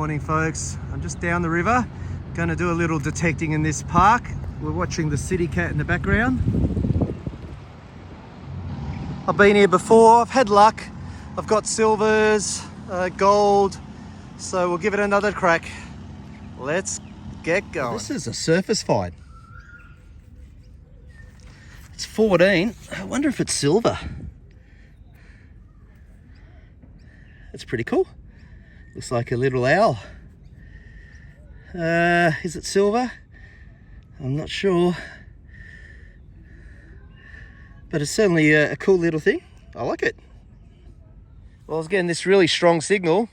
morning, folks. I'm just down the river, going to do a little detecting in this park. We're watching the city cat in the background. I've been here before, I've had luck. I've got silvers, gold, so we'll give it another crack. Let's get going. This is a surface find. It's 14. I wonder if it's silver. That's pretty cool. Looks like a little owl. Is it silver? I'm not sure. But it's certainly a cool little thing. I like it. Well, I was getting this really strong signal.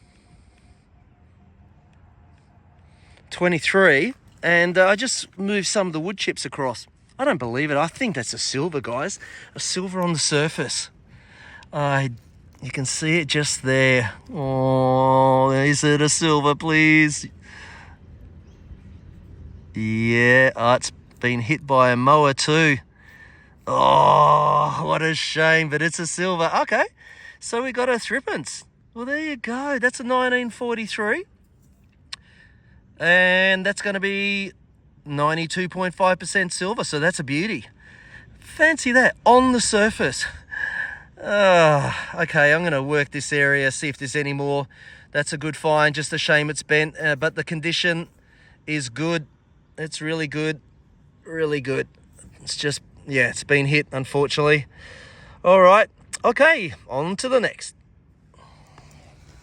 23. And I just moved some of the wood chips across. I don't believe it. I think that's a silver, guys. A silver on the surface. You can see it just there. Oh, is it a silver, please? Yeah, it's been hit by a mower too. Oh, what a shame, but it's a silver. Okay, so we got a threepence. Well, there you go. That's a 1943. And that's going to be 92.5% silver, so that's a beauty. Fancy that, on the surface. Okay, I'm going to work this area, see if there's any more. That's a good find, just a shame it's bent, but the condition is good. It's really good, really good. It's just, yeah, it's been hit, unfortunately. All right, okay, on to the next.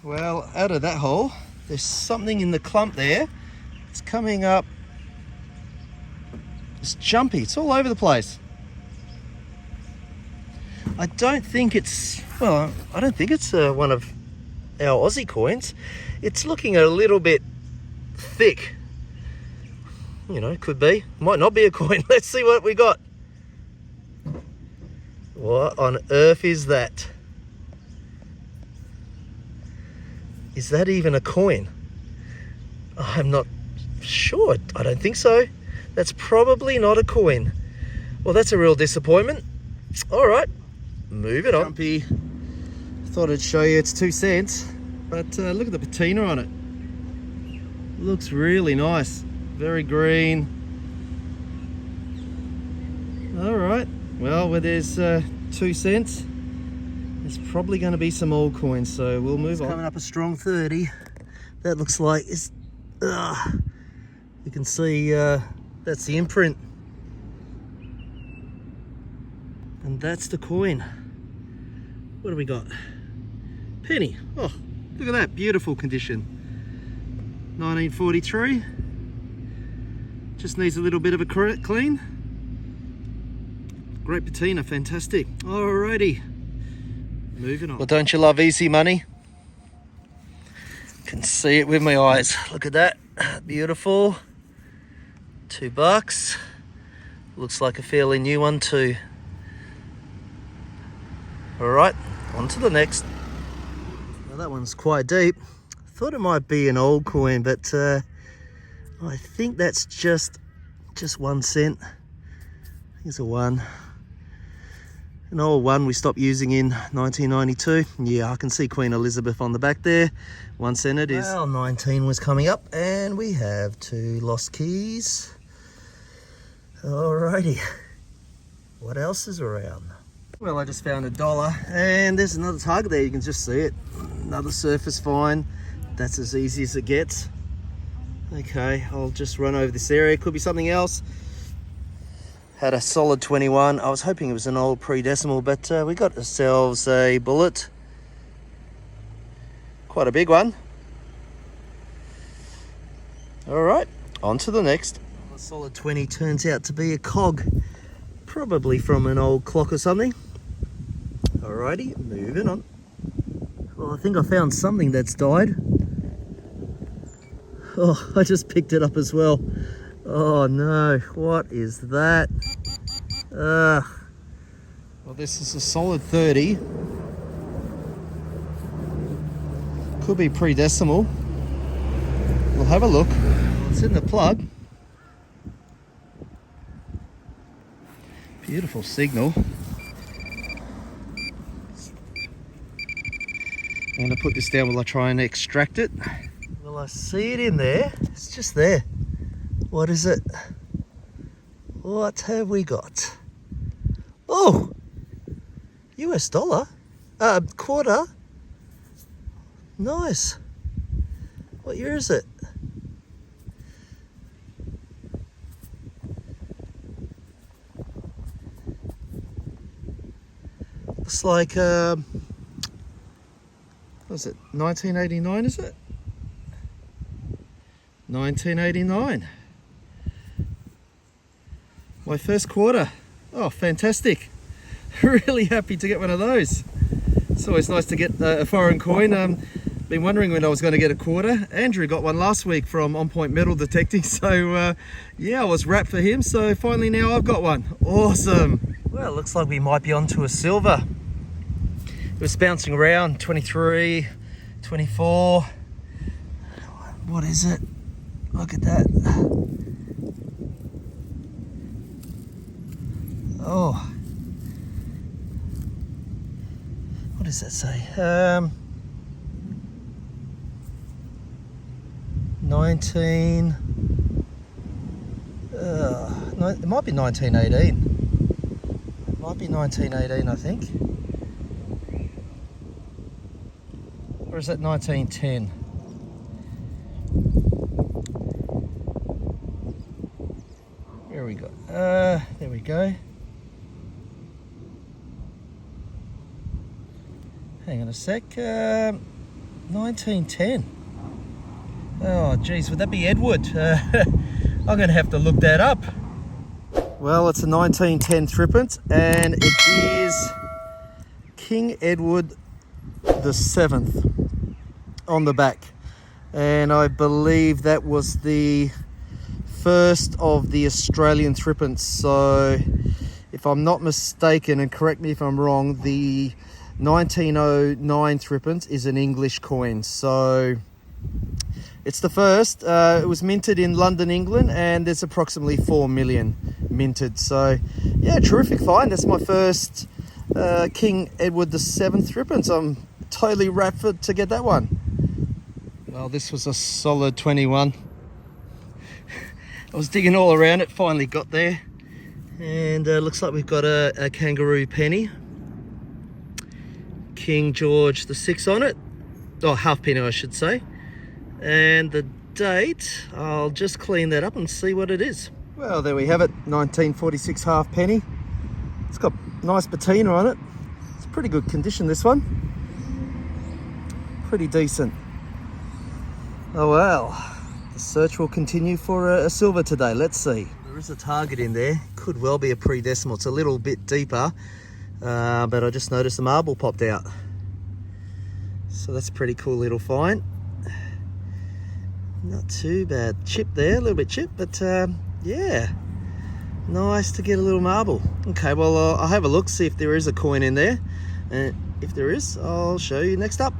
Well, out of that hole, there's something in the clump there. It's coming up. It's jumpy, it's all over the place. I don't think it's one of our Aussie coins. It's looking a little bit thick. You know, could be. Might not be a coin. Let's see what we got. What on earth is that? Is that even a coin? I'm not sure. I don't think so. That's probably not a coin. Well, that's a real disappointment. All right. Moving on. Jumpy. Thought I'd show you it's 2 cents, but look at the patina on it. Looks really nice. Very green. All right. Well, where there's 2 cents, there's probably going to be some old coins, so we'll move on. Coming up a strong 30. That looks like it's. You can see that's the imprint, and that's the coin. What do we got? Penny. Oh, look at that, beautiful condition. 1943. Just needs a little bit of a clean. Great patina, fantastic. Alrighty, moving on. Well, don't you love easy money? Can see it with my eyes. Look at that, beautiful. $2. Looks like a fairly new one too. All right, on to the next. Well, that one's quite deep. Thought it might be an old coin, but I think that's just 1 cent. Here's a 1. An old one we stopped using in 1992. Yeah, I can see Queen Elizabeth on the back there. 1 cent it is. Well, 19 was coming up, and we have 2 lost keys. Alrighty, what else is around? Well, I just found $1, and there's another target there. You can just see it. Another surface find. That's as easy as it gets. Okay, I'll just run over this area. Could be something else. Had a solid 21. I was hoping it was an old pre-decimal, but we got ourselves a bullet. Quite a big one. All right, on to the next. A solid 20 turns out to be a cog. Probably from an old clock or something. Alrighty, moving on. Well, I think I found something that's died. Oh, I just picked it up as well. Oh no, what is that? Well, this is a solid 30. Could be pre-decimal. We'll have a look. It's in the plug. Beautiful signal. I'm going to put this down while I try and extract it. Well, I see it in there. It's just there. What is it? What have we got? Oh, US dollar, quarter. Nice. What year is it? Looks like, what is it, 1989, is it? 1989. My first quarter. Oh, fantastic. Really happy to get one of those. It's always nice to get a foreign coin. Been wondering when I was going to get a quarter. Andrew got one last week from On Point Metal Detecting, so yeah, I was wrapped for him, so finally now I've got one. Awesome. Well, it looks like we might be onto a silver. It was bouncing around, 23, 24. What is it? Look at that. Oh. What does that say? 19... it might be 1918. Might be 1918, I think. Or is that 1910? There we go. There we go. Hang on a sec. 1910. Oh, geez, would that be Edward? I'm going to have to look that up. Well, it's a 1910 threepence, and it is King Edward the 7th on the back. And I believe that was the first of the Australian threepence. So, if I'm not mistaken, and correct me if I'm wrong, the 1909 threepence is an English coin. So it's the first. It was minted in London, England, and there's approximately 4 million minted. So yeah, terrific find. That's my first King Edward the 7th threepence. I'm totally wrapped to get that one. Well, this was a solid 21. I was digging all around it, finally got there, and looks like we've got a kangaroo penny. King George the 6th on it, or half penny I should say, and the date, I'll just clean that up and see what it is. Well, there we have it, 1946 half penny. It's got nice patina on it. It's pretty good condition, this one. Pretty decent. Oh well, the search will continue for a silver today. Let's see. There is a target in there, could well be a pre-decimal. It's a little bit deeper. But I just noticed the marble popped out. So that's a pretty cool little find. Not too bad. Chip there, a little bit chip, but yeah. Nice to get a little marble. Okay, well, I'll have a look, see if there is a coin in there. And if there is, I'll show you next up.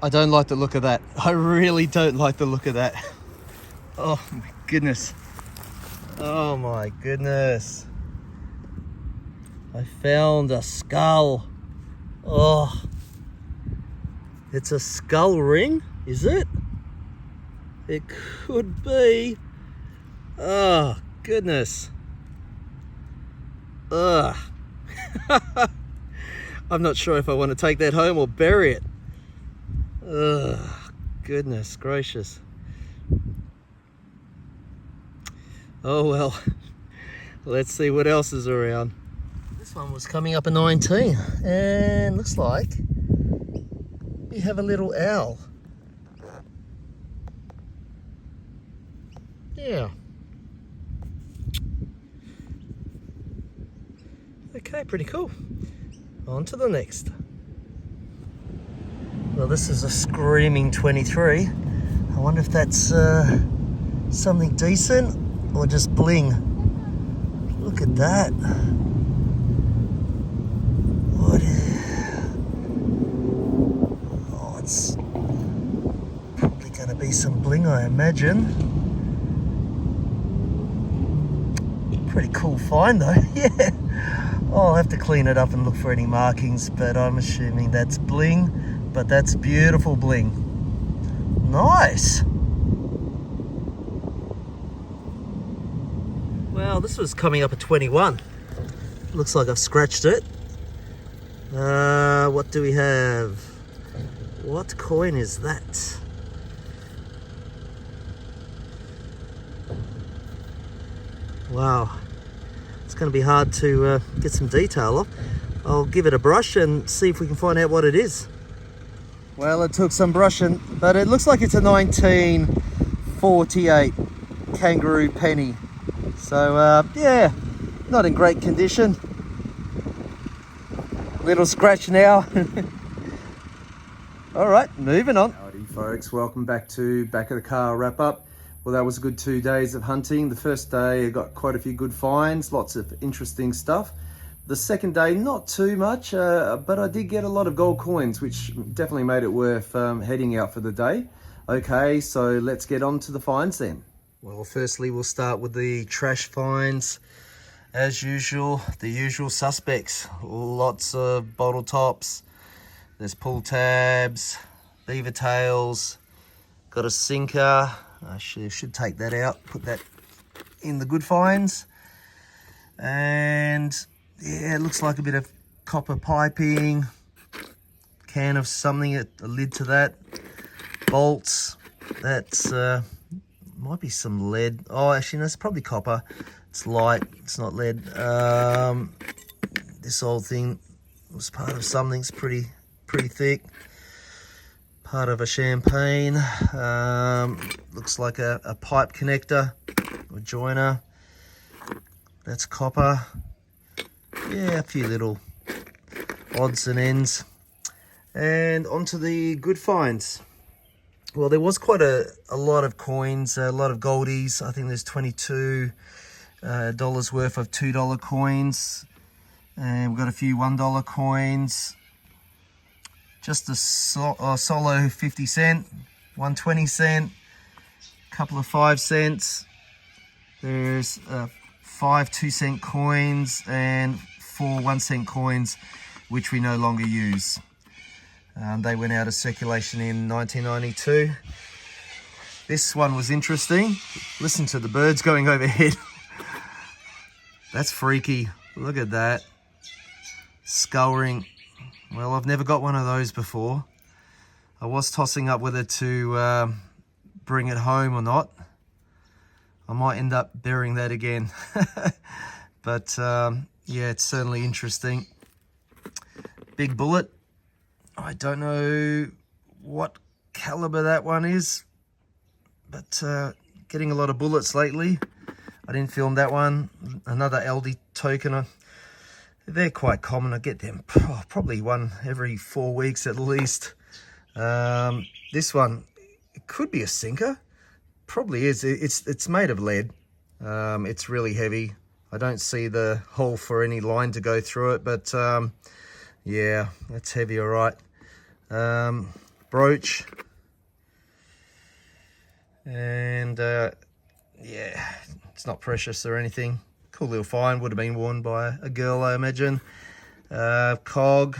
I don't like the look of that. I really don't like the look of that. Oh my goodness. Oh my goodness. I found a skull. Oh. It's a skull ring, is it? It could be. Oh, goodness. Ugh. I'm not sure if I want to take that home or bury it. Ugh, goodness gracious. Oh well, let's see what else is around. This one was coming up a 19, and looks like we have a little owl. Yeah. Okay, pretty cool. On to the next. Well, this is a screaming 23. I wonder if that's something decent or just bling. Look at that. What is... Oh, it's probably going to be some bling, I imagine. Pretty cool find though. Yeah. I'll have to clean it up and look for any markings, but I'm assuming that's bling. but that's beautiful bling. Nice. Well, this was coming up at 21. Looks like I've scratched it. What do we have? What coin is that? Wow, it's going to be hard to get some detail off. I'll give it a brush and see if we can find out what it is. Well, it took some brushing, but it looks like it's a 1948 kangaroo penny. So yeah, not in great condition. Little scratch now. All right, moving on. Howdy folks, welcome back to Back of the Car wrap up. Well, that was a good 2 days of hunting. The first day I got quite a few good finds, lots of interesting stuff. The second day, not too much, but I did get a lot of gold coins, which definitely made it worth heading out for the day. Okay, so let's get on to the finds then. Well, firstly, we'll start with the trash finds. As usual, the usual suspects. Lots of bottle tops. There's pull tabs, beaver tails. Got a sinker. I should take that out, put that in the good finds. And yeah, it looks like a bit of copper piping. Can of something, a lid to that. Bolts. That's might be some lead. Oh, actually, no, it's probably copper. It's light, it's not lead. This old thing was part of something. It's pretty thick. Part of a champagne. Looks like a pipe connector or joiner. That's copper. Yeah, a few little odds and ends. And onto the good finds. Well, there was quite a lot of coins, a lot of goldies. I think there's 22 dollars worth of $2 coins, and we've got a few $1 coins, just a solo 50 cent, 120 cent, a couple of 5 cents. There's 5 2-cent coins and 4 1-cent coins, which we no longer use. They went out of circulation in 1992. This one was interesting. Listen to the birds going overhead. That's freaky. Look at that. Skull ring. Well, I've never got one of those before. I was tossing up whether to bring it home or not. I might end up burying that again. But yeah, it's certainly interesting. Big bullet. I don't know what caliber that one is, but getting a lot of bullets lately. I didn't film that one. Another LD token. They're quite common. I get them probably one every 4 weeks at least. This one, it could be a sinker. Probably is. It's made of lead. It's really heavy. I don't see the hole for any line to go through it, but yeah, that's heavy, all right. Brooch. And yeah, it's not precious or anything. Cool little find, would have been worn by a girl, I imagine. Cog.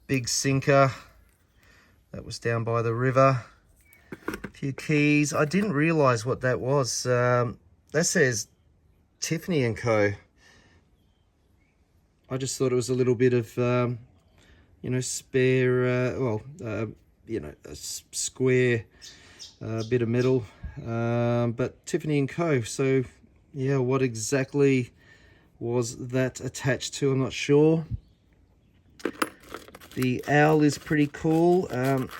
Big sinker. That was down by the river. A few keys. I didn't realise what that was. That says Tiffany & Co. I just thought it was a little bit of, you know, spare, you know, a square bit of metal. But Tiffany & Co. So, yeah, what exactly was that attached to? I'm not sure. The owl is pretty cool.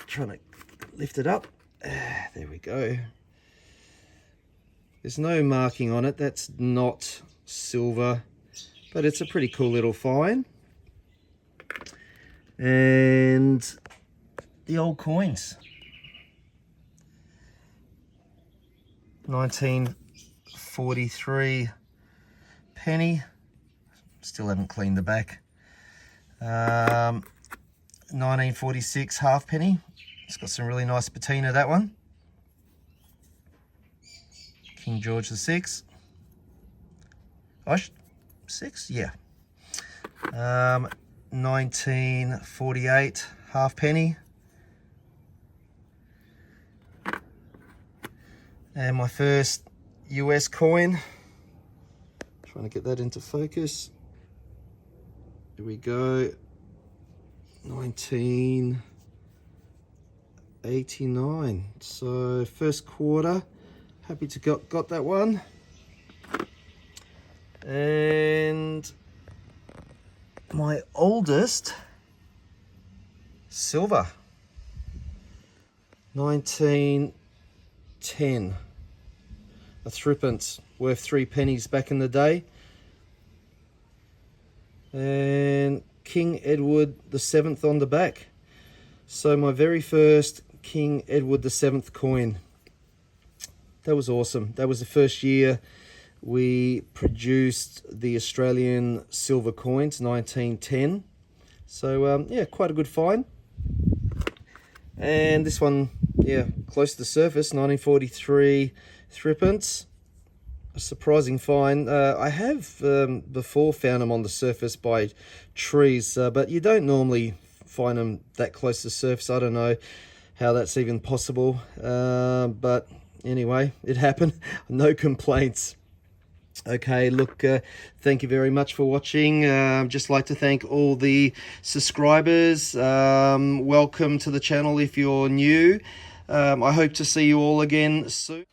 Trying to lift it up. There we go. There's no marking on it. That's not silver, but it's a pretty cool little find. And the old coins. 1943 penny. Still haven't cleaned the back. 1946 halfpenny. It's got some really nice patina, that one. King George VI. Oh, 6? Yeah. 1948 halfpenny. And my first US coin. Trying to get that into focus. Here we go. 1989. So first quarter. Happy to got that one. And my oldest silver. 1910. A threepence, worth 3 pennies back in the day. And King Edward VII on the back. So my very first King Edward VII coin. That was awesome. That was the first year we produced the Australian silver coins, 1910. So yeah, quite a good find. And this one, yeah, close to the surface, 1943 threepence. A surprising find. I have before found them on the surface by trees, but you don't normally find them that close to the surface. I don't know how that's even possible, but anyway, it happened. No complaints. Okay, look, thank you very much for watching. Just like to thank all the subscribers. Welcome to the channel if you're new. I hope to see you all again soon.